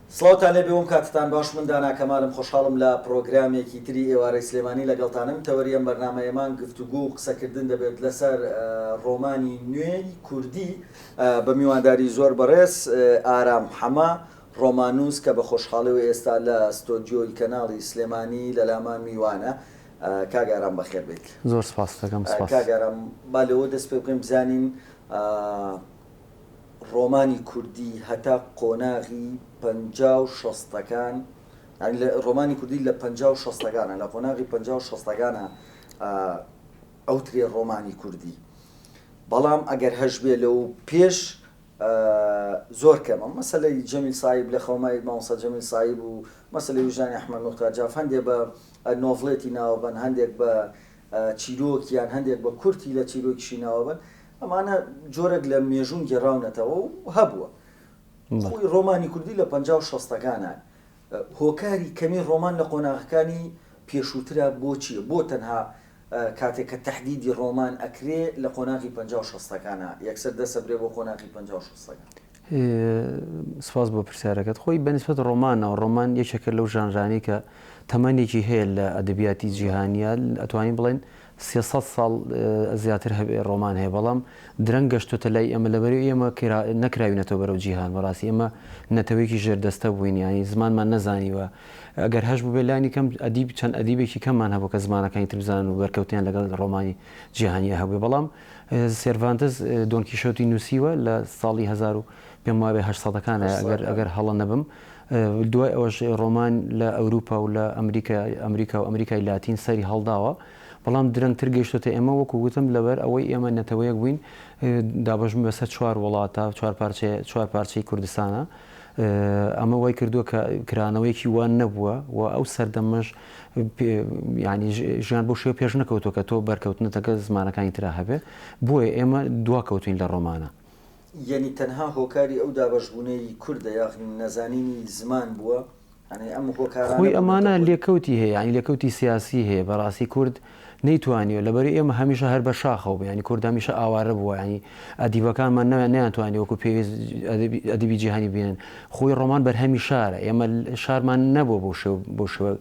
سڵاوتان لێبێ وم کاتتان باش من دانا کەمالم خۆشحاڵم لە پرۆگرامێکی تری ئێوارەی سلێمانی لەگەڵتانم تەوەریەم بەرنامەیەمان گفتوگو و قسەکردن دەبێت لەسەر ڕۆمانی نوێی کوردی بە میوانداری زۆر بەڕێز ئارام حەما ڕۆمانوس کە بە خۆشحاڵیەوە ئێستا لە ستۆدیۆی کەناڵی سلێمانی لە لامان میوانە. کاگاران بەخێر بێت. زۆر سپاس دەکەم. کاگارم با لەوە دەست پێ بکەین بزانین ڕۆمانی کوردی هەتا قۆناغی 50-60ەکان، ڕۆمانی کوردی لە 50-60ەکانە، لە قۆناغی 50-60ەکانە ئەوترێ ڕۆمانی کوردی. بەڵام ئەگەر هەش بێ لەو پێش زۆر کەمە. مەسەلەی جەمیل سایب لە خەومای مامۆستا جەمیل سایب و مەسەلەی وژدانی ئەحمەد موختارجاف هەندێک بە نۆڤڵێتی ناوەبن، هەندێک بە چیرۆکیان، هەندێک بە کورتی لە چیرۆکیشی ناوەبن. ئەمانە جۆرێک لە مێژوون گێڕاونەتەوە و هەبووە. خۆی ڕۆمانی کوردی لە 50-60ەکانە هۆکاری کەمی ڕۆمان لە قۆناغەکانی پێشووترە بۆ چییە؟ بۆ تەنها کاتێک کە تەحدیدی ڕۆمان ئەکرێ لە قۆناغی 50-60ەکانە یەکسەر دەسەبرێ بۆ قۆناغی 50-60ەکان. سپاس بۆ پرسیارەکەت. خۆی بەنسبەت ڕۆمانەوە، ڕۆمان یەکێکە لەو ژانرانی کە تەمەنێکی هەیە لە ئەدەبیاتی جیهانیە، ئەتوانین بڵێن 300 ساڵ زیاتر هەبێ ڕۆمان هەیە، بەڵام درەنگ گەشتۆتە لای ئێمە لەبەرەوەی ئێمە نەکراوینەتەوە بەرەو جیهان. بەڕاستی ئێمە نەتەوەیەکی ژێردەستە بووین، ینی زمانمان نەزانیوە. ئەگەر هەش بوو بێ لانی کەم ئەدیب چەند ئەدیبێکی کەممان هەبوو کە زمانەکانی تر بزانن و بەرکەوتیان لەگەڵ ڕۆمانی جیهانیە هەبووێ. بەڵام سێرڤانتس دۆن کیشۆتی نووسیوە لە ساڵی 1800ەکانە ئەگەر هەڵە نەبم. دوای ئەوەش ڕۆمان لە ئەوروپا و لە ئەمریکا و ئەمریکای لاتین سەری هەڵداوە، بەڵام درەنگتر گەیشتۆتە ئێمە. وەکو گوتم لەبەر ئەوەی ئێمە نەتەوەیەک بووین، دابەژم بەسەر 4 وڵاتە، 4 پارچەی کوردستانە. ئەمە وای کردووە کە کرانەوەیەکی وان نەبووە و ئەو سەردەمەش ینی ژیان بۆ شێوە پێش نەکەوتۆ کە تۆ بەرکەوتنەتەکە زمانەکانی ترا هەبێ، بۆیە ئێمە دواکەوتین لە ڕۆمانە. یعنی تەنها هۆکاری ئەو دابەشبوونەی کوردە یاخی نەزانینی زمان بووە. خۆی ئەمانە لێکەوتی هەیە، ینی لێکەوتی سیاسی هەیە. بەڕاستی کورد نەیتوانیوە لەبەر ئێمە هەمیشە هەر بە شاخەوە، ینی کورد هەمیشە ئاوارە بووە، ینی ئەدیبەکانمان نەیانتوانی وەکو پێویست ئەدیبی جیهانی بێنن. خۆی ڕۆمان بەرهەمی شارە، ئێمە شارمان نەبووە بۆ شێوە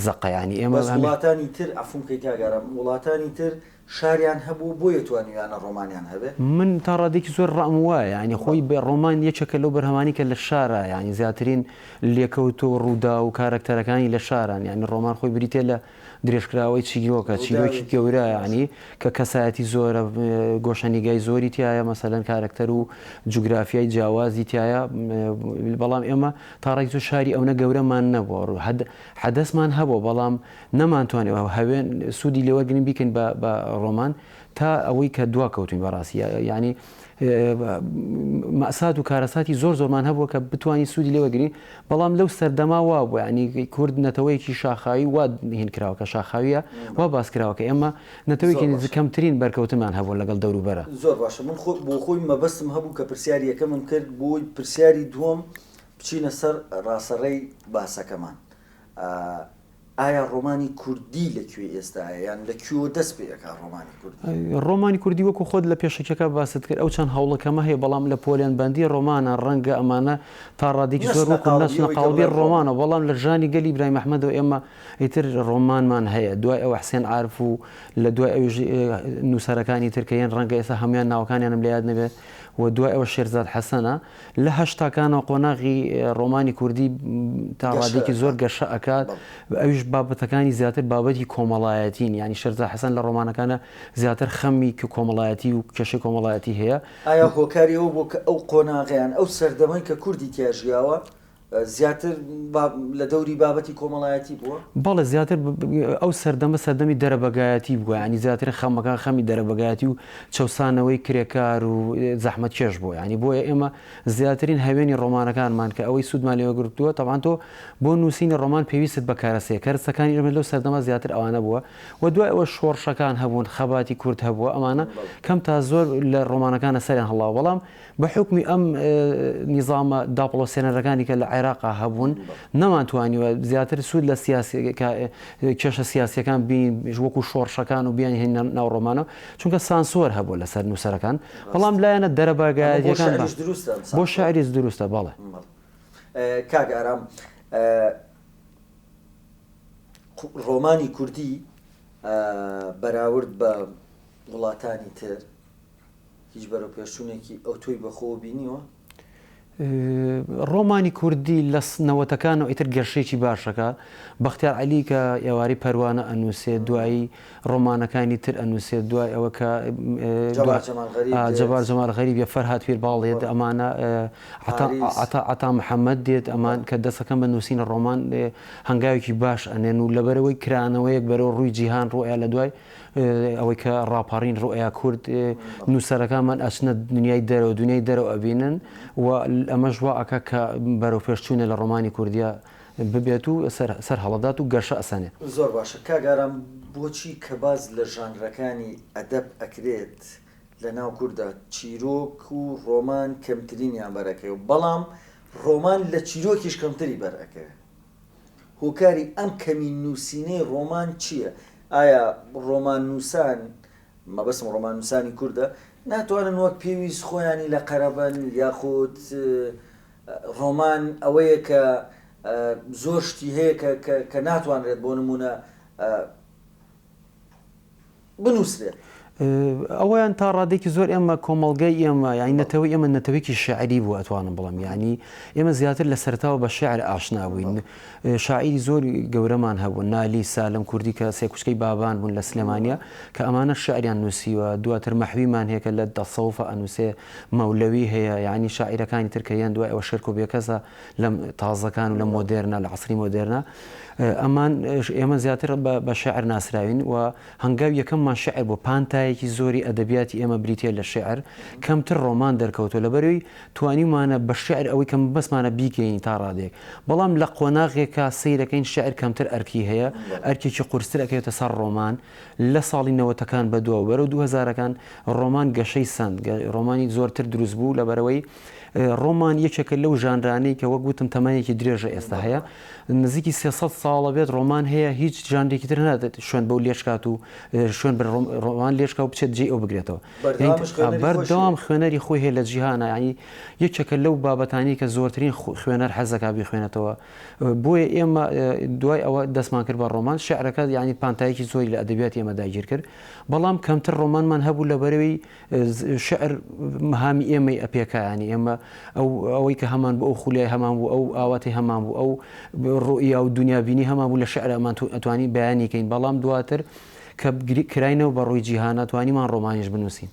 زەقە. ینی ئێمە وڵاتانی تر ئەفونکەی کاگەرم وڵاتانی تر شاریان هەبوو بۆیە توانیویانە ڕۆمانیان هەبێ. من تا ڕادێکی زۆر ڕام وایە، ینی خۆی بە ڕۆمان یەکێکە لەو بەرهەمانی کە لە شارە، ینی زیاترین لێکەوت و ڕوودا و کارکتەرەکانی لە شاران. ینی ڕۆمان خۆی بریتێ لە درێژکراوەی چیرۆکە، چیرۆکی گەورە، ینی کە کەسایەتی زۆرە، گۆشەنیگای زۆری تایە، مەسەلەن کارکتەر و جوگرافیای جیاوازی تایە. بەڵام ئێمە تا ڕێک زۆر شاری ئەوە گەورەمان نەبووە، حەدەسمان هەبوو، بەڵام نەمانتوانێەوە هەوێن سوودی لێوەرگین بیکەین بە ڕۆمان تا ئەوەی کە دواکەوتین. بەڕاستی ینی مەسات و کارەساتی زۆرمان هەبووە کە بتوانانی سوودی لێوەگرین، بەڵام لەو سەردەما وا بووە، ینی کورد نەتەوەیەکی شاخاوی وا هین کراوە کە شاخاویە وا باس کراوە کە ئێمە نەتەوەیەکی کەمترین بەرکەوتمان هەبوو لەگەڵ دەوروبەرە. زۆر باشە. من بۆ خۆی مەبەستم هەبوو کە پرسیاری یەکەمم کرد بۆی پرسیاری دووەم بچینە سەر ڕاستەڕێی باسەکەمان. ئایا ڕۆمانی کوردی لەکوێ ئێستاە یان لەکوێوە دەست پێەکە ڕۆمانی کوردی؟ ڕۆمانی کوردی وەکو خۆت لە پێشەکەەکە باست کرد، ئەو چەند هەوڵەکەمە هەیە، بەڵام لە پۆلیان بەندی ڕۆمانە ڕەنگە ئەمانە تا ڕادێکی زۆر وەکو نەچنە قاڵبی ڕۆمانە، بەڵام لە ژانی گەلی ئیبراهیم ئەحمەدەوە ئێمە ئیتر ڕۆمانمان هەیە. دوای ئەو حسێن عارف و لە دوای ئەو نووسەرەکانی ترکەیان ڕەنگە ئێستا هەمویان ناوەکانیانم لە یاد نەبێت، و دوای ئەوە شێرزاد حەسەنە لە هەشتاکانەوە قۆناغی ڕۆمانی کوردی تا ڕادێکی زۆر گەشە ئەکات. ئەویش بابەتەکانی زیاتر بابەتی کۆمەڵایەتین، ینی شێرزاد حەسەن لە ڕۆمانەکانە زیاتر خەمی کە کۆمەڵایەتی و کێشەی کۆمەڵایەتی هەیە. ئایا هۆکاری ئەو بۆ کە ئەو قۆناغیان ئەو سەردەمەی کە کوردی تیاژیاوە زیاتر لە دەوری بابەتی کۆمەڵایەتی بووە؟ بەڵێ زیاتر ئەو سەردەمی دەرەبەگایەتی بووە، ینی زیاتر خەمەکان خەمی دەرەبەگایەتی و چەسانەوەی کرێکار و زەحمەت کێش بووە. ینی بۆیە ئێمە زیاترین هەوێنی ڕۆمانەکانمان کە ئەوەی سوودمان لێوە گرتووە. تەبان تۆ بۆ نووسینی ڕۆمان پێویست بە کارەسەیە، کارەسەکانی ئێمە لەو سەردەما زیاتر ئەوانە بووە، و دوای ئەوە شۆڕشەکان هەبوون، خەباتی کورد هەبووە، ئەمانە کەم تا زۆر لە ڕۆمانەکانە سەریان هەڵاوە. بەڵام بە حکمی ئەم نیزامە داپڵۆسێنەرەکانی کە لە عێراقا هەبوون نەمانتوانیوە زیاتر سوود لە کێشە سیاسیەکان بین وەکو شۆڕشەکان و بیان هێن ناو ڕۆمانە، چونکە سانسۆر هەبوو لەسەر نووسەرەکان، بەڵام لایەنە دەرەباگایەتیەکان بۆ شاعریش دروستە. بەڵێ کاک ئارام ڕۆمانی کوردی بەراورد بە وڵاتانی تر هیچ بەرەو پێشچوونێکی ئەو تۆی بەخۆ بینیوە؟ ڕۆمانی کوردی لە نەوەتەکانەوە ئیتر گەشتێکی باشەکە بەختیار عەلی کە ئێواری پەروانە ئەنووسێت دوایی ڕۆمانەکانی تر ئەنووسێت دوای ئەوە کە جەبار جەمال غەریب یا فەرهاد پیرباڵ دێت ئەمانە عەتا محەممەد دێت ئەمان کە دەستەکەم بە نووسینە ڕۆمان هەنگاوێکی باش ئەنێن و لەبەرەوەی کرانەوەیەک بەرەو ڕووی جیهان ڕۆیا لە دوای ئەوەی کە ڕاپەڕین ڕۆیا کورد نووسەرەکانمان ئەچنە دنیای دەرەوە دنیای دەرەوە ئەبینن و ئەمەش وا ئەکە کە بەرەو پێشچوونە لە ڕۆمانی کوردیا ببێت و سەر هەڵەدات و گەشە ئەسەنێ. زۆر باشە کاگارم بۆچی کە باز لە ژانرەکانی ئەدەب ئەکرێت لە ناو کووردا چیرۆک و ڕۆمان کەمترینیان بەرەکەی و بەڵام ڕۆمان لە چیرۆکیش کەمتری بەرەکەوێ هۆکاری ئەم کەمی نووسینەی ڕۆمان چییە؟ ئایا ڕۆمان نووسان مەبەستم ڕۆمان نووسانی کووردە ناتوانن وەک پێویست خۆیانی لە قەرەبەن یاخود ڕۆمان ئەوەیە کە زۆر شتی هەیە کە ناتوانرێت بۆ نمونە بنووسرێت؟ ئەوەیان تا ڕادێکی زۆر ئێمە کۆمەڵگەی ئێمە یانی نەتەوەی ئێمە نەتەوەیکی شاعری بوو ئەتوانم بڵم یعنی ئێمە زیاتر لە سەرتاوە بە شعر ئاشنا بووین شاعری زۆر گەورەمان هەبوو نالی سالم کوردی کە سێکوچکەی بابان بوون لە سلێمانیا کە ئەمانە شعریان نووسیوە دواتر مەحویمان هەیە کە لە دەسەوفە ئەنووسێ مەولەوی هەیە یعنی شاعیرەکانی ترکەیان دوای ئەوە شێرک و بێکەسە لە تازەکان و لە مۆدێرنا لە عەسری مۆدێرنا ئەمان ئێمە زیاتر بە شعر ناسراوین و هەنگاو یەکەممان شعر بۆ پانتایەکی زۆری ئەدەبیاتی ئێمە بریتە لە شعر کەمتر ڕۆمان دەرکەوتۆ لەبەرەوەی توانیمانە بە شعر ئەوەی کەم بەسمانە بیکەین تا ڕادێک بەڵام لە قۆناغێکە سیرەکەین شعر کەمتر ئەرکی هەیە ئەرکێکی قورستر ئەکەوێتە سەر ڕۆمان لە ساڵی نەوەتەکان بەدووە بەرەو 2000ەکان ڕۆمان گەشەی سند ڕۆمانی زۆرتر دروست بوو لەبەرەوەی ڕۆمان یەکێکە لەو ژانرانەی کە وەک گوتم تەمەنێکی درێژە ئێستا هەیە نزیکی 300 ساڵە بێت ڕۆمان هەیە هیچ ژانرێکی تر نادێت شوێن بەو لێشکات و شوێن بە ڕۆمان لێشکا و بچێت جێ ئەو بگرێتەوە بەردەوام خوێنەری خۆی هەیە لە جیهانە ینی یەکێکە لەو بابەتانی کە زۆرترین خوێنەر حەزەکە بخوێنێتەوە بۆیە ئێمە دوای ئەوە دەستمان کرد بە ڕۆمان شعرەکە ینی پانتایەکی زۆری لە ئەدەبیاتی ئێمە داگیر کرد بەڵام کەمتر ڕۆمانمان هەبوو لەبەرەوەی شعر مەهامی ئێمەی ئەپێکە ینی ئێمە ئەوەی کە هەمان بوو ئەو خولیای هەمان بوو ئەو ئاواتی هەمان بوو ئەو ڕۆئیا و دنیابینی هەمان بوو لە شعر ئەمان ئەتوانی بەیانیکەین بەڵام دواتر کە کراینەوە بە ڕووی جیهانە توانیمان ڕۆمانیش بنووسین.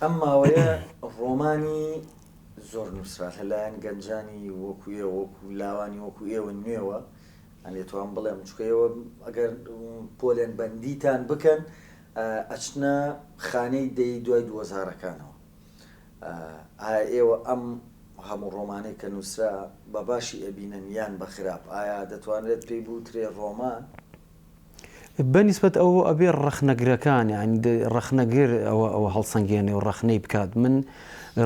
ئەم ماوەیە ڕۆمانی زۆر نووسرات لەلایەن گەنجانی وەکوێ وەکو لاوانی وەکو ئێوە نوێوە ئەلێتوان بڵێم چکەوە ئەگەر پۆلێن بەندیتان بکەن ئەچنە خانەی دەی دوای 2000ەکانەوە ئایا ئێوە ئەم هەموو ڕۆمانەی کە نووسرا بە باشی ئەبینن یان بە خراپ ئایا دەتوانرێت پێی بووترێ ڕۆمان؟ بەنسبەت ئەوە ئەبێ ڕەخنەگرەکان ینی ڕەخنەگر ئەوە هەڵسەنگێنێ و ڕەخنەی بکات من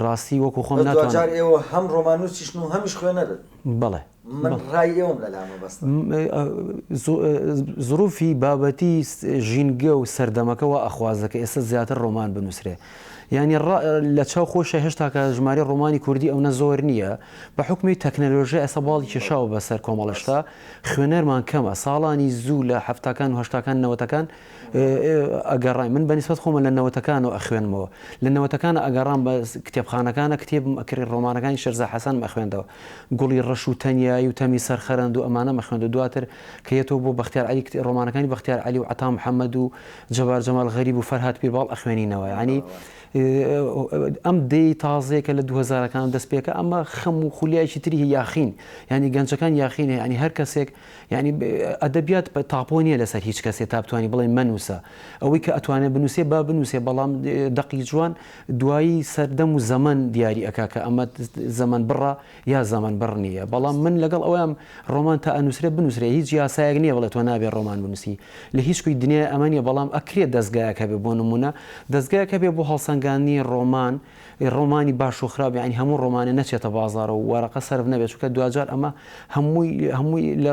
ڕاستی وەکو خۆم ناتوانم ئێوە هەم ڕۆمانوسیشن و هەمیش خوێنەرن بەڵێ من ڕای ئێوەم لەلامە بەستە زروفی بابەتی ژینگە و سەردەمەکەەوە ئەخوازەکە ئێستا زیاتر ڕۆمان بنووسرێ ینی لە چاو خۆشە هێشتا کە ژماری ڕۆمانی کوردی ئەو نەزۆر نییە بە حکمی تەکنەلۆژی ئەسە باڵی کێشاوە بەسەر کۆمەڵشتا خوێنەرمان کەمە ساڵانی زوو لە هەفتەکان و هەشتاکان نەوەتەکان ئەگەڕای من بەنسبەت خۆمە لە نەوەتەکانەوە ئەخوێنمەوە لە نەوەتەکانە ئەگەڕام بە کتێبخانەکانە کتێبم ئەکری ڕۆمانەکانی شێرزا حەسەن مەخوێندەوە گوڵی ڕەش و تەنیایی و تەمی سەرخەرند و ئەمانە مەخوێندە دواتر کە یەتەوە بۆ بەختیار عەلی ڕۆمانەکانی بەختیار عەلی و عەتا محەممەد و جەبار جەمال غەریب و فەرهاد پیرباڵ ئەخوێنینەوە ینی ئەم دەی تازەیەکە لە 2000ەکان دەست پێکە ئەمە خەم و خولیایکی تری یاخین ینی گەنجەکان یاخینە ینی هەر کەسێک ینی ئەدەبیات بە تاپۆ نیە لەسەر هیچ کەسێ تا بتوانانی بڵێ منووسە ئەوەی کە ئەتوانێت بنووسێ با بنووسێ بەڵام دەقی جوان دوایی سەردەم و زەمن دیاری ئەکا کە ئەمە زەمن بڕە یا زەمن بڕ نییە بەڵام من لەگەڵ ئەوەم ڕۆمان تا ئەنووسرێ بنووسێ هیچ یاسایەک نییە بڵێت تۆ نابێت ڕۆمان بنووسی لە هیچ کوی دنیا ئەمە نیە بەڵام ئەکرێت دەستگایەکە بێ بۆ نمونە دەستگایەکە بێ بۆ هەڵسەنگاندنی ڕۆمانی باش و خراپ ینی هەموو ڕۆمانە نەچێتە بازارە و وەرەقە سەرف نەبێت چونکە دوجار ئەمە هەمووی لە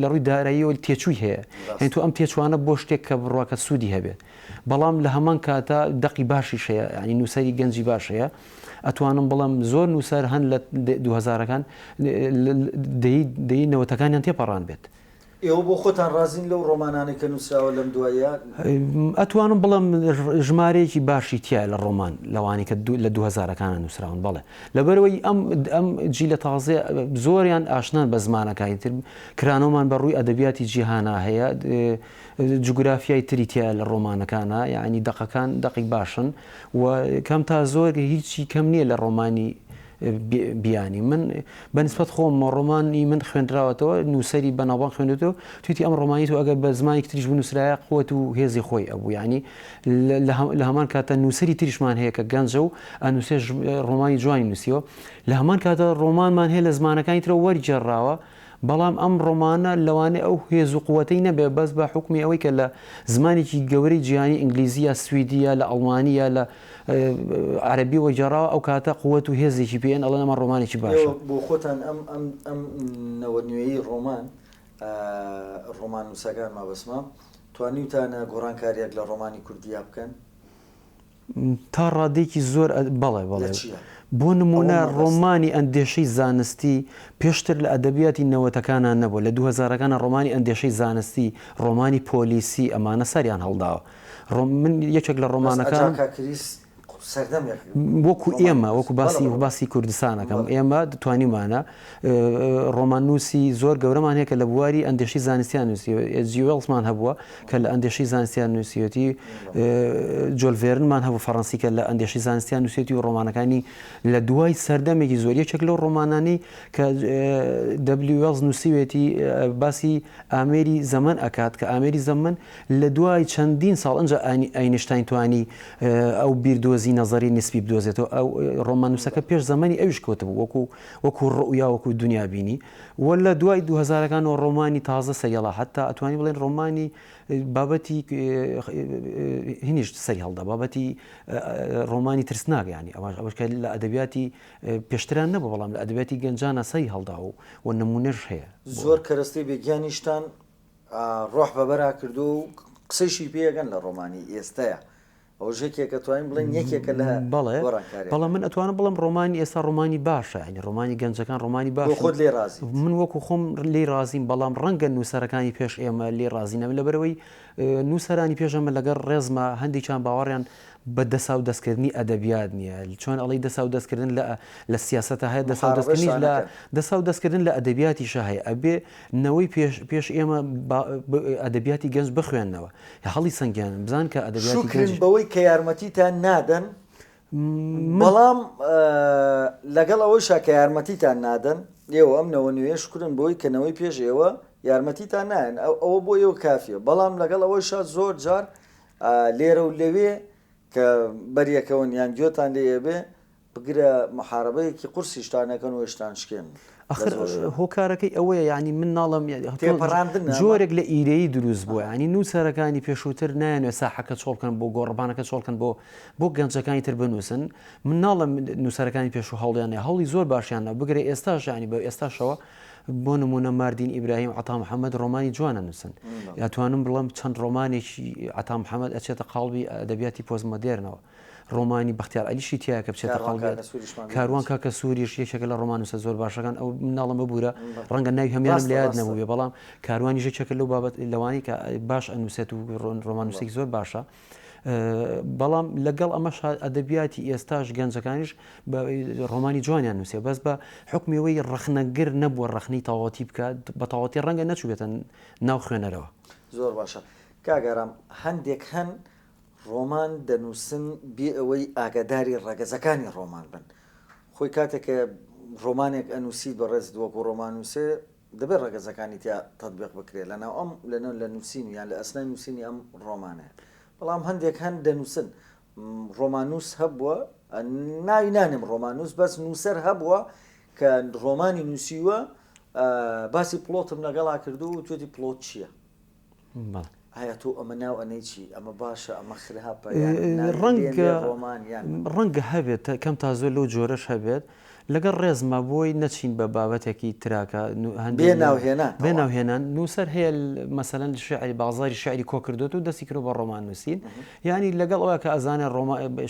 ڕووی داراییەوە تێچووی هەیە هەین تو ئەم تێچوانە بۆ شتێک کە بڕواکە سوودی هەبێت بەڵام لە هەمان کاتە دەقی باشی هەیە ینی نووسەری گەنجی باش هەیە ئەتوانم بڵم زۆر نووسەر هەن لە 2000ەکان دەینەوەتەکانیان تێپەڕان بێت. ئێوە بۆ خۆتان ڕازین لەو ڕۆمانانێک کە نووسراوە لەم دوایە؟ ئەتوانم بڵم ژمارەیەکی باشی تایە لە ڕۆمان لەوانی کە لە 2000ەکانە نووسراون بڵێ لەبەرەوەی ئەم جی لە تازێ زۆریان ئاشنان بە زمانەکانی تر کرانەوەمان بە ڕووی ئەدەبیاتی جیهانە هەیە جوگرافیای تری تایە لە ڕۆمانەکانە یعنی دەقەکان دەقی باشن و کەم تا زۆر هیچی کەم نییە لە ڕۆمانی بیانی من بەنسبەت خۆم ڕۆمانی من خوێندراوەتەوە نووسری بەناوبان خوێنێتەوە تویتی ئەم ڕۆمانی تو ئەگەر بە زمانی تریش بنووسرایە قوت و هێزی خۆی ئەبوو ینی لە هەمان کاتە نووسری تریشمان هەیە کە گەنجە و ئەنووسێ ڕۆمانی جوانی نووسیەوە لە هەمان کاتە ڕۆمانمان هەیە لە زمانەکانی ترە وەرجێڕاوە بەڵام ئەم ڕۆمانە لەوانێ ئەو هێز و قووەتەی نەبێ بەس بە حکمی ئەوەی کە لە زمانێکی گەورەی جیهانی ئینگلیزیە سویدیە لە ئەڵمانیە لە عەربی وەجێڕاوە ئەو کاتە قووەت و هێزێکی پێێن ئەڵێن ئەمە ڕۆمانێکی باشە. بۆ خۆتان ئەم نەوە نوێیی ڕۆمان نووسەکان مابەسمە توانیوتانە گۆڕانکاریەک لە ڕۆمانی کوردیا بکەن؟ تا ڕادێکی زۆر بەڵێ بۆ نمونە ڕۆمانی ئەندێشەی زانستی پێشتر لە ئەدەبیاتی نەوەتەکانان نەبوو لە 2000ەکانە ڕۆمانی ئەندێشەی زانستی ڕۆمانی پۆلیسی ئەمانە سەریان هەڵداوە. من یەکێک لە ڕۆمانەکان وەکو ئێمە وەکو باسی کوردستانەکەم ئێمە دەتوانیمانە ڕۆماننووسی زۆر گەورەمان هەیە کە لە بواری ئەندێشی زانستیان نووسی جیوێڵزمان هەبووە کە لە ئەندێشی زانستیان نووسیەتی جۆلڤێرنمان هەبوو فەڕەنسی کە لە ئەندێشی زانستیان نووسێتی و ڕۆمانەکانی لە دوای سەردەمێکی زۆر یەکێک لەو ڕۆمانانی کە دەبلیوێڵز نووسیوێتی باسی ئامێری زەمن ئەکات کە ئامێری زەمن لە دوای چەندین ساڵ ئەنجا ئاینشتاین توانی ئەو بیردۆزی نەزەری نسبی بدۆزێتەوە ئەو ڕۆمانوسەکە پێش زەمانی ئەویش کەوتبوو وەکو ڕؤیا وەکو دنیابینی وە لە دوای 2000ەکانەوە ڕۆمانی تازە سەریەڵا حتا ئەتوانی بڵێن ڕۆمانی بابەتی هینیش سەری هەڵدا بابەتی ڕۆمانی ترسناک ینی ئەوەشکە لە ئەدەبیاتی پێشتران نەبوو بەڵام لە ئەدەبیاتی گەنجانە سەری هەڵدا و نمونەش هەیە. زۆر کەرەستەی بێگیانیشتان ڕۆح بەبەرا کردو و قسەیشی پێگەن لە ڕۆمانی ئێستەیە ئەو ژێکێکە توانین بڵێن یەکێکە لە بەڵام من ئەتوانم بڵم ڕۆمانی ئێستا ڕۆمانی باشە ینی ڕۆمانی گەنجەکان ڕۆمانی باش خۆت لێ رازی من وەکو خۆم لێ رازیم بەڵام ڕەنگە نووسەرەکانی پێش ئێمە لێ رازینەم لەبەرەوەی نووسەرانی پێشەمە لەگەڵ ڕێزمە هەندێکیان باوەڕیان بە دەسا و دەستکردنی ئەدەبیات نییە چۆن ئەڵی دەسا و دەستکردن لە سیاسەتە هەیە دەسا و دەستکردن لە ئەدەبیاتیشە هەیە ئەبێ نەوەی پێش ئێمە ئەدەبیاتی گەنج بخوێننەوە هەڵی سنگیان بزان کە ئەدەبیاتی گەنج بەوەی کە یارمەتیتان نادەن بەڵام لەگەڵ ئەوەیشا کە یارمەتیتان نادەن ئێوە ئەم نەوە نوێ شکرن بۆی کەنەوەی پێش ئێوە یارمەتیتان نایەن ئەوە بۆ ئێوە کافیە بەڵام لەگەڵ ئەوەیشا زۆر جار لێرە و لەوێ کە بەریەکەون یان گوێتان لێ بێ بگرە محارەبەیەکی قورسی شتانەکەن و هێشتان شکێن آخر هۆکارەکەی ئەوەیە ینی من ناڵم جۆرێک لە ئیرەیی دروست بووە ینی نووسەرەکانی پێشووتر نایەنێ ساحەکە چۆڵکەن بۆ گۆڕبانەکە چۆڵکەن بۆ گەنجەکانی تر بنووسن من ناڵم نووسەرەکانی پێشوو هەڵیانە هەڵی زۆر باشیانە بگرێ ئێستاش ینی بە ئێستاشەوە بۆ نمونە ماردین ئیبراهیم عەتا محەممەد ڕۆمانی جوانە نووسن یاتوانم بڵم چەند ڕۆمانێکی عەتا محەممەد ئەچێتە قاڵبی ئەدەبیاتی پۆزمۆدێرنەوە ڕۆمانی بەختیار عەلیشی تایە کە بچێتە قاڵبێت کاروان کاکە سووریش یەکێکە لە ڕۆمانوسە زۆر باشەکان ئەو مناڵم ببوورە ڕەنگە ناوی هەمیانم لە یاد نەبووێ بەڵام کاروانی ژێکێکە لەو بابەت لەوانی کە باش ئەنووسێت و ڕۆمانوسێکی زۆر باشە بەڵام لەگەڵ ئەمەش ئەدەبیاتی ئێستاش گەنجەکانیش ڕۆمانی جوانیان نووسێ بەس بە حکمەوەی ڕخنەگر نەبووە ڕخنەی تاواتی بکات بە تاواتی ڕەنگە نەچوبێتە ناو خوێنەرەوە. زۆر باشە کاگەرام هەندێک هەن ڕۆمان دەنووسن بێ ئەوەی ئاگاداری ڕەگەزەکانی ڕۆمان بن خۆی کاتێکە ڕۆمانێک ئەنووسیت بە ڕێز وەکو ڕۆمان نووسێ دەبێت ڕەگەزەکانی تیا تەطبیق بکرێت لەناو ئەم لە نووسینی یان لە ئەسنای نووسینی ئەم ڕۆمانەیە بەڵام هەندێک هەن دەنووسن ڕۆمانوس هەبووە ناوی نانم ڕۆمانوس بەس نووسەر هەبووە کە ڕۆمانی نووسیوە باسی پلۆتم لەگەڵا کردو و توێتی پلۆت چییە؟ هەیە تۆ ئەمە ناو ئەنەی چی ئەمە باشە ئەمە خراپە ڕەنگە هەبێت کەم تا زۆر لەو جۆرەش هەبێت لەگەڵ ڕێزمە بۆی نەچین بە بابەتێکی تراکە بێناوهێنان نووسەر هەیە مەسەلەن شعری بازاری شعری کۆ کردوێت و دەستی کرد بە ڕۆمان نووسین ینی لەگەڵ ئەوە کە ئەزانە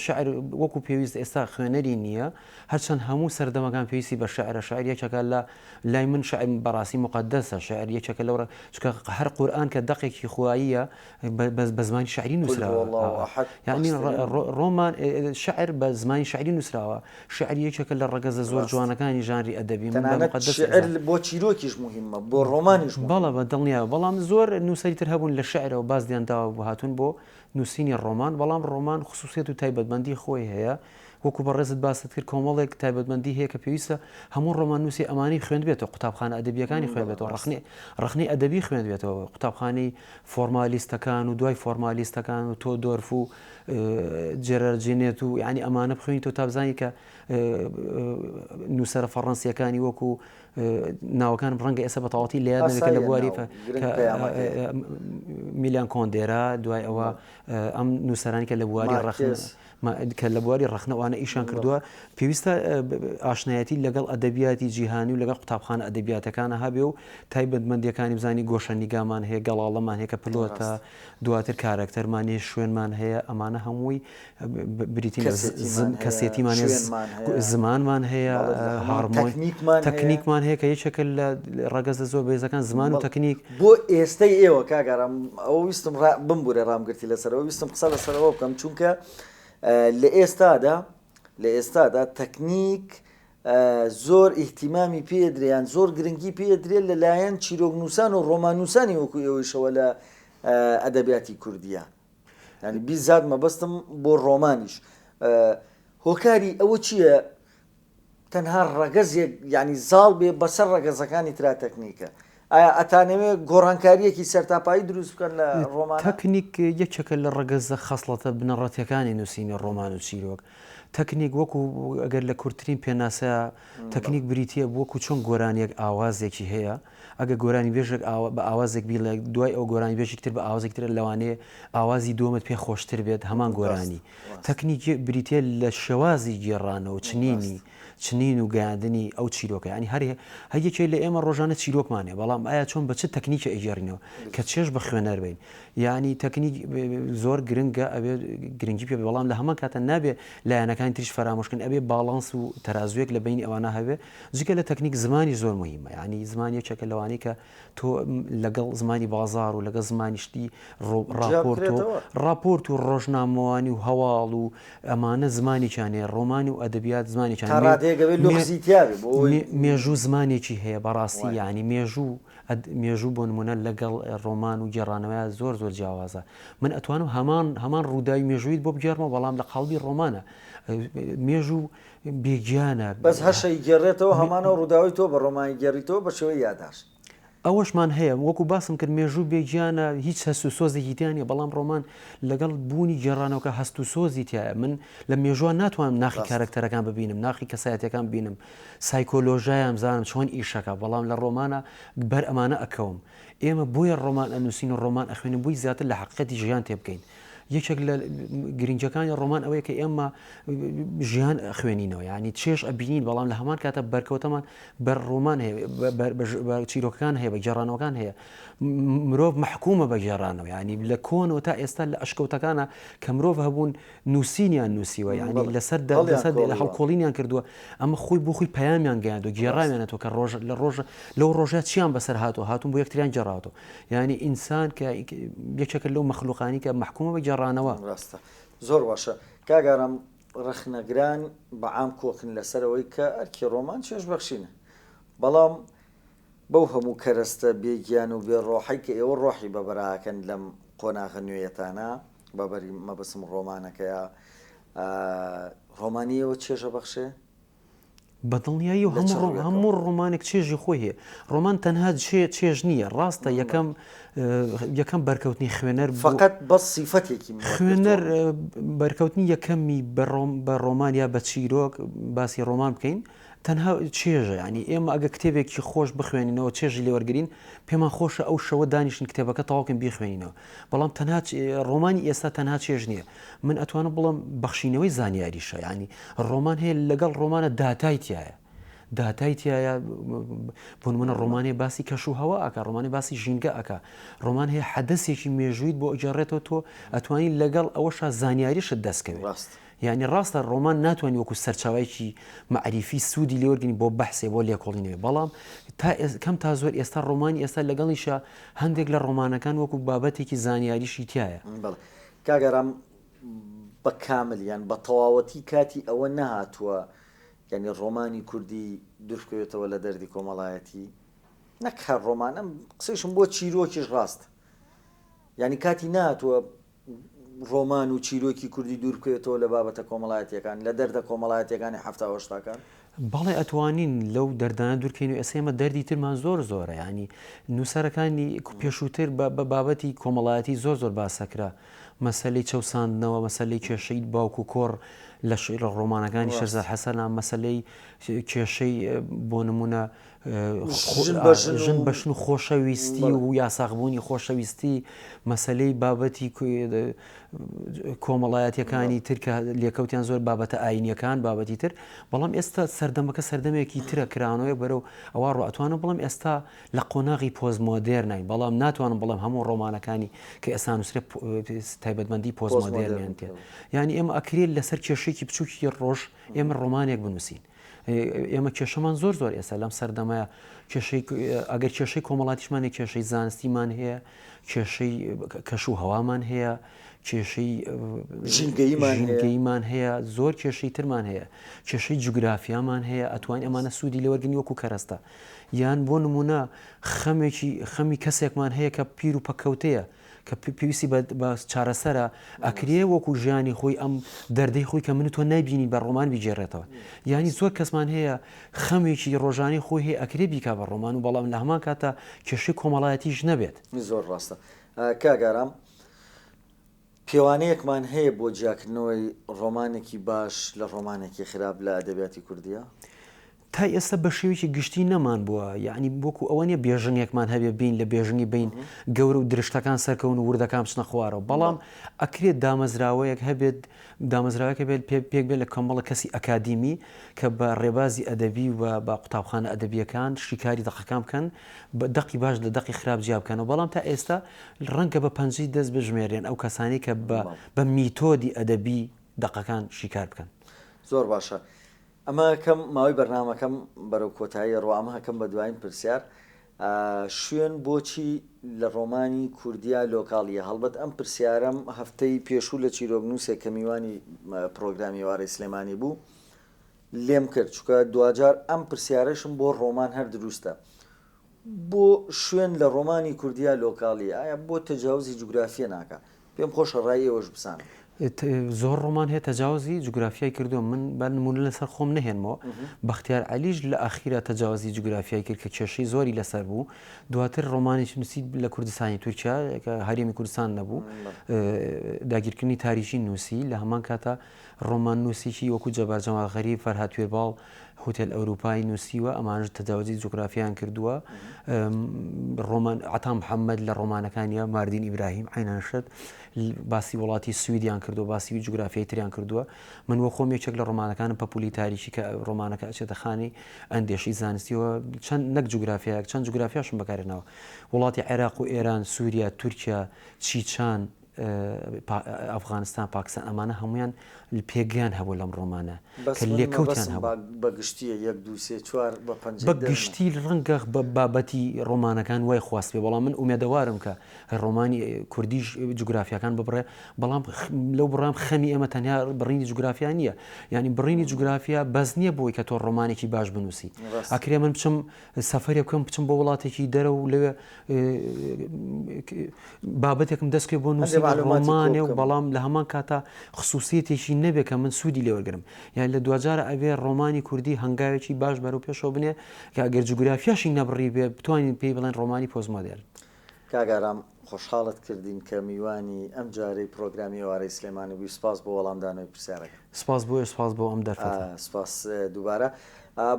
شعر وەکو پێویست ئێستا خوێنەری نییە هەرچەند هەموو سەردەمەکان پێویستی بە شعرە شاعر یەکێکە لە لای من شعر بەڕاستی مقدسە شعر یەکێکە لەو چکە هەر قورئان کە دەقێکی خواییە بە زمانی شعری نووسراوە یعنی ڕۆمان شعر بە زمانی شعری نووسراوە شعر یەکێکە لە ڕەگەزە زۆر جوانەکانی ژانری ئەدەبی بۆ چیرۆکیش مهمە بۆ ڕۆمانیش بەڵە بە دڵنیاوە بەڵام زۆر نووسری تر هەبوون لە شعرەوە بازدیان داوە بۆ هاتوون بۆ نووسینی ڕۆمان بەڵام ڕۆمان خصوصیت و تایبەتمەندی خۆی هەیە وەکو بە ڕێزت باست کرد کۆمەڵێک تایبەتمەندی هەیە کە پێویستە هەموو ڕۆمان نووسی ئەمانی خوێن بێتەوە قوتابخانە ئەدەبیەکانی خوێن بێتەوە ڕخنەی ئەدەبی خوێن بێتەوە قوتابخانەی فۆرمالیستەکان و دوای فۆرمالیستەکان و تۆ دۆرف و جێرەرجێنێت و ینی ئەمانە بخوێنیتەوە تا بزانی کە نووسەرە فەڕەنسیەکانی وەکو ناوەکان ڕەنگە ئێستا بە تەواوەتی لە یاد نەبێت لە بواری میلیان کۆندێرا دوای ئەوە ئەم نووسەرانی کە لە بواری ڕخنە کە لە بواری ڕخنەوانە ئیشان کردووە پێویستە ئاشنایەتی لەگەڵ ئەدەبیاتی جیهانی و لەگەڵ قوتابخانە ئەدەبیاتەکانە هەبێ و تایبەتمەندیەکانی بزانی گۆشەنیگامان هەیە گەڵاڵەمان هەیە کە پلۆتە دواتر کارکتەرمان هەیە شوێنمان هەیە ئەمانە هەمووی بریتین کەسێتیمان زمانمان هەیە هارمۆنی تەکنیکمان هەیە کە یەکێکە لە ڕەگەزە زۆر بێزەکان زمان و تەکنیک بۆ ئێستای ئێوە کاگەڕام ئەوە ویستم بمبورە ڕامگرتی لەسەرەوە ویستم قسە لەسەرەوە بکەم چونکە لە ئێستادا تەکنیک زۆر ئیحتیمامی پێدرێن زۆر گرنگی پێدرێت لەلایەن چیرۆکنووسان و ڕۆمانووسانی وەکو ئێوەیشەوە لە ئەدەبیاتی کوردیە ینی بیزاد مەبەستم بۆ ڕۆمانیش هۆکاری ئەوە چییە تەنها ڕەگەزێک ینی زاڵ بێ بەسەر ڕەگەزەکانی ترا تەکنیکە ئایا ئەتانەوێت گۆڕانکاریەکی سەرتاپایی دروست بکەن لە ڕۆمان تەکنیک یەکێکە لە ڕەگەزە خەسڵەتە بنەڕەتیەکانی نووسینی ڕۆمان و چیرۆک تەکنیک وەکو ئەگەر لە کورتترین پێناسە تەکنیک بریتە وەکو چۆن گۆرانیەک ئاوازێکی هەیە ئەگە گۆرانی بێژێک بە ئاوازێک بی لە دوای ئەو گۆرانی بێژێک تر بە ئاوازێکتر لەوانەیە ئاوازی دۆمت پێ خۆشتر بێت هەمان گۆرانی تەکنیک بریتە لە شێوازی گێڕانەوە چنین و گەیاندنی ئەو چیرۆکە ینی هەیەکێ لە ئێمە ڕۆژانە چیرۆکمانێ بەڵام ئایا چۆن بە چ تەکنیکە ئەیگەڕینەوە کە چێش بە خوێنەر بین ینی تەکنیک زۆر گرنگە ئەبێ گرنگی پێ بەڵام لە هەمان کاتە نابێ لایەنەکانی تریش فەرامۆشکن ئەبێ باڵانس و تەرازوێک لە بینی ئەوانە هەبێ جگە لە تەکنیک زمانی زۆر مهمە ینی زمانی یەکێکە لەوانەیە کە تۆ لەگەڵ زمانی بازار و لەگەڵ زمانی شتی راپۆرت و ڕۆژنامەوانی و هەواڵ و ئەمانە زمانێکیانێ ڕۆمانی و ئەدەبیات زمانێکیان مێژوو زمانێکی هەیە بەڕاستی ینی مێژوو بۆ نمونە لەگەڵ ڕۆمان و گێڕانەوەیە زۆر جیاوازە من ئەتوانم هەمان ڕووداوی مێژوویت بۆ بگێڕمە بەڵام لە قەڵبی ڕۆمانە مێژوو بێگیانە بەس هەشەی گێڕێتەوە هەمانە ڕووداوی تۆ بە ڕۆمانی گەڕیتەوە بە شێوەی یادداشت ئەوەشمان هەیە وەکو باسم کرد مێژوو بێگیانە هیچ هەست و سۆزێکی تیانە بەڵام ڕۆمان لەگەڵ بوونی گێڕانەوەکە هەست و سۆزی تایە من لە مێژووە ناتوانم ناخی کارکتەرەکان ببینم ناخی کەسایەتەکان بینم سایکۆلۆژیام زانم چۆن ئیشەکە بەڵام لە ڕۆمانە بەر ئەمانە ئەکەوم ئێمە بۆیە ڕۆمان ئەنووسین و ڕۆمان ئەخوێنین بووی زیاتر لە حقیقەتی ژیان تێبکەین یەکێک لە گرنگەکانی ڕۆمان ئەوەیە کە ئێمە ژیان خوێنینەوە ینی چێش ئەبینین بەڵام لە هەمان کاتە بەرکەوتەمان بەر ڕۆمان هەیە بە چیرۆکەکان هەیە بە گێڕانەوەکان هەیە مرۆڤ محکومە بە گێڕانەوە ینی لە کۆنەوە تا ئێستا لە ئەشکەوتەکانە کە مرۆڤ هەبوون نووسینیان نووسیوە ینی لەسەر لە هەڵکۆڵینیان کردووە ئەمە خۆی بۆ خۆی پەیامیان گەیاندوە گێڕاوێنێتەوە کە لەو ڕۆژات چیان بەسەر هاتوون بۆ یەکتریان جێڕاتەوە ینی ئینسان کە یەکێکە لەو مەخلوقانی کە محکومە بە گێڕانەوە ڕاستە زۆر باشە کاگەڕام ڕخنەگران بەعام کۆکن لەسەرەوەی کە ئەرکی ڕۆمان چێژ بەخشینە بەڵام بەو هەموو کەرەستە بێگیان و بێ ڕۆحی کە ئێوە ڕۆحی بەبراکەن لەم قۆناغە نوێیەتانە بەبەری مەبەسم ڕۆمانەکەیە ڕۆمانیەوە چێژە بەخشێ بەدڵنیایی و هەموو ڕۆمانێک چێژی خۆی هەیە ڕۆمان تەنها چێژ نییە ڕاستە یەکەم بەرکەوتنی خوێنەر فقط بە سیفەتێکی خوێنەر بەرکەوتنی یەکەمی بە ڕۆمان یا بە چیرۆک باسی ڕۆمان بکەین تەنها چێژە ینی ئێمە ئەگە کتێبێکی خۆش بخوێنینەوە چێژی لێوەرگین پێمان خۆشە ئەو شەوە دانیشن کتێبەکە تەواوکەن بیخوێنینەوە بەڵام تەنها ڕۆمانی ئێستا تەنها چێژ نییە من ئەتوانم بڵم بەخشینەوەی زانیاریشە ینی ڕۆمان هەیە لەگەڵ ڕۆمانە داتای تایە داتای تایە بۆ نمونە ڕۆمانی باسی کەش و هەوا ئەکە ڕۆمانی باسی ژینگە ئەکە ڕۆمان هەیە حەدەسێکی مێژوویت بۆ ئەجارڕێتەوە تۆ ئەتوانی لەگەڵ ئەوەش زانیاریشت دەستکەوێت یعنی ڕاستە ڕۆمان ناتوانانی وەکو سەرچاوایکی مەعریفی سوودی لێوەرگنی بۆ بەحسێ بۆ لێکۆڵینەوە بەڵام کەم تا زۆر ئێستا ڕۆمانی ئێستا لەگەڵیشە هەندێک لە ڕۆمانەکان وەکو بابەتێکی زانیاریشی تایە کاگەرام بە کاملیان بە تەواوەتی کاتی ئەوە نەهاتووە یعنی ڕۆمانی کوردی دوورکەوێتەوە لە دەردی کۆمەڵایەتی نەک هەر ڕۆمانم قسەیشم بۆ چیرۆکیش ڕاست یعنی کاتی نهاتووە ڕۆمان و چیرۆکی کوردی دوور بکەوێتەوە لە بابەتە کۆمەڵایەتیەکان لە دەردە کۆمەڵایەتیەکانی هەفتاوەشتاکان بەڵێ ئەتوانین لەو دەردانە دوورکەین و ئێسێمە دەردی ترمان زۆرە ینی نووسەرەکانی پێشووتر بە بابەتی کۆمەڵایەتی زۆر باسەکرا مەسلەی چەساندنەوە مەسلەی کێشەی باوک و کۆڕ لە ڕۆمانەکانی شەرزاد حەسەنە مەسلەی کێشەی بۆ نمونە ژن بەشن و خۆشەویستی و یاساغبوونی خۆشەویستی مەسلەی بابەتی کۆمەڵایەتیەکانی ترکە لێکەوتیان زۆر بابەتە ئاینیەکان بابەتی تر بەڵام ئێستا سەردەمەکە سەردەمێکی ترە کرانەوە بەرەو ئەوە ڕاتوانە بڵم ئێستا لە قۆناغی پۆزمۆدێرنین بەڵام ناتوانم بڵم هەموو ڕۆمانەکانی کە ئێستا نووسێ تایبەتمەندی پۆزمۆدێرنیان تێ ینی ئێمە ئەکرێت لەسەر کێشێکی بچووکی ڕۆژ ئێمە ڕۆمانێک بنووسین ئێمە کێشەمان زۆر ئێستا لەم سەردەمایە ئەگەر کێشەی کۆمەڵاتیشمانێک کێشەی زانستیمان هەیە کێشەی کەش و هەوامان هەیە کێشەی ژینگەیمان هەیە زۆر کێشەی ترمان هەیە کێشەی جوگرافیامان هەیە ئەتوان ئەمانە سوودی لێوەرگنی وەکو کەرەستە یان بۆ نمونە خەمی کەسێکمان هەیە کە پیر و پەکەوتەیە کە پێویستی بە چارەسەرە ئەکرێ وەکو ژیانی خۆی ئەم دەردەی خۆی کە من تۆ نایبینی بە ڕۆمان بیجێڕێتەوە ینی زۆر کەسمان هەیە خەمێکی ڕۆژانی خۆی هەیە ئەکرێ بیکا بە ڕۆمان و بەڵام لە هەمان کاتە کێشەی کۆمەڵایەتیش نەبێت زۆر ڕاستە کاگارام پێوانەیەکمان هەیە بۆ جیاکردنەوەی ڕۆمانێکی باش لە ڕۆمانێکی خراپ لە ئەدەبیاتی کوردیە تا ئێستا بە شێوێکی گشتی نەمان بووە یعنی بۆکو ئەوە نیە بێژنێکمان هەبێ بین لە بێژنی بین گەورە و درشتەکان سەرکەون و وردەکان بچنە خوارەوە بەڵام ئەکرێت دامەزراوەیەک هەبێت دامەزراوەکە بێت پێک بێت لە کۆمەڵە کەسی ئەکادیمی کە بە ڕێبازی ئەدەبی و بە قوتابخانە ئەدەبیەکان شیکاری دەقەکان بکەن بە دەقی باش لە دەقی خراپ جیاب بکەنەوە بەڵام تا ئێستا ڕەنگە بە پەنجەی دەست بژمێرێن ئەو کەسانی کە بە میتۆدی ئەدەبی دەقەکان شیکار بکەن زۆر باشە ئەمە کەم ماوەی بەرنامەکەم بەرەو کۆتایی ڕۆ ئەمە هەکەم بە دوایین پرسیار شوێن بۆچی لە ڕۆمانی کوردیا لۆکاڵیە هەڵبەت ئەم پرسیارم هەفتەی پێشوو لە چیرۆکنووسێک کە میوانی پرۆگرامی وارەی سلێمانی بوو لێم کرد چکە دوجار ئەم پرسیارەشم بۆ ڕۆمان هەر دروستە بۆ شوێن لە ڕۆمانی کوردیا لۆکاڵیە ئایا بۆ تەجاوزی جوگرافیە ناکە پێم خۆشە ڕای ئێوەش بسانە زۆر ڕۆمان هەیە تەجاوزی جوگرافیای کردووە من بەنمونە لەسەر خۆم نهێنمەوە بەختیار عەلیش لە ئاخیرە تەجاوزی جوگرافیای کرد کە کێشەی زۆری لەسەر بوو دواتر ڕۆمانێکی نووسی لە کوردستانی تورکیا کە هەرێمی کوردستان نەبوو داگیرکردنی تاریخی نووسی لە هەمان کاتە ڕۆمان نووسیی وەکو جەبار جەمال غەریب فەرهاد توێرباڵ هۆتێل ئەوروپای نووسیوە ئەمانش تەجاوزی جوگرافیان کردووە ڕۆمان عەتا محەممەد لە ڕۆمانەکانیە ماردین ئیبراهیم عینانشت باسی وڵاتی سویدیان کردو باسی جوگرافیای تریان کردووە من وە خۆم یەکێک لە ڕۆمانەکانم پەپولی تاریخی کە ڕۆمانەکە ئەچێتە خانی ئەندێشی زانستیەوە چەند نەک جوگرافیاک چەند جوگرافیاشم بەکارێنەوە وڵاتی عێراق و ئێران سووریا تورکیا چیچان ئەفغانستان پاکستان ئەمانە هەمویان پێگیان هەبوو لەم ڕۆمانە کە لێکەوتیان هەبوو بەگشتیە 1 2 3 4 بەگشتی ڕەنگە بە بابەتی ڕۆمانەکان وای خواست پێ بەڵام من ئومێدەوارم کە ڕۆمانی کوردیش جوگرافیەکان ببڕێ بەڵام لەو بڕام خەمی ئێمە تەنیا بڕینی جوگرافیا نییە ینی بڕینی جوگرافیا بەس نییە بۆی کە تۆ ڕۆمانێکی باش بنووسی ئەکرێ من بچم سەفەرێک بکەم بچم بۆ وڵاتێکی دەرە و لەوێ بابەتێکم دەستکرێ بۆ نووسی ڕۆمانێ و بەڵام لە هەمان کاتە خصوصیەتێکی نەبێت کە من سوودی لێوەرگرم یان لە دوجارە ئەوێ ڕۆمانی کوردی هەنگاوێکی باش بەرەو پێشەوە بنێ کە ئەگەر جوگرافیاشی نەبڕی بێ بتوانین پێی بڵێن ڕۆمانی پۆزمۆدێرن کاگارام خۆشحاڵت کردین کە میوانی ئەم جارەی پرۆگرامی وارەی سلێمانی بووی سپاس بۆ وەڵامدانەوەی پرسیارەکە سپاس بۆ ئەم دەرفەتە سپاس دووبارە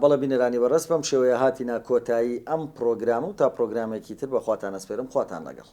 بەڵە بینەرانی بەڕست بەم شێوەیە هاتینا کۆتایی ئەم پرۆگرام و تا پرۆگرامێکی تر بەخواتان ئەسپێرم خواتان لەگەڵ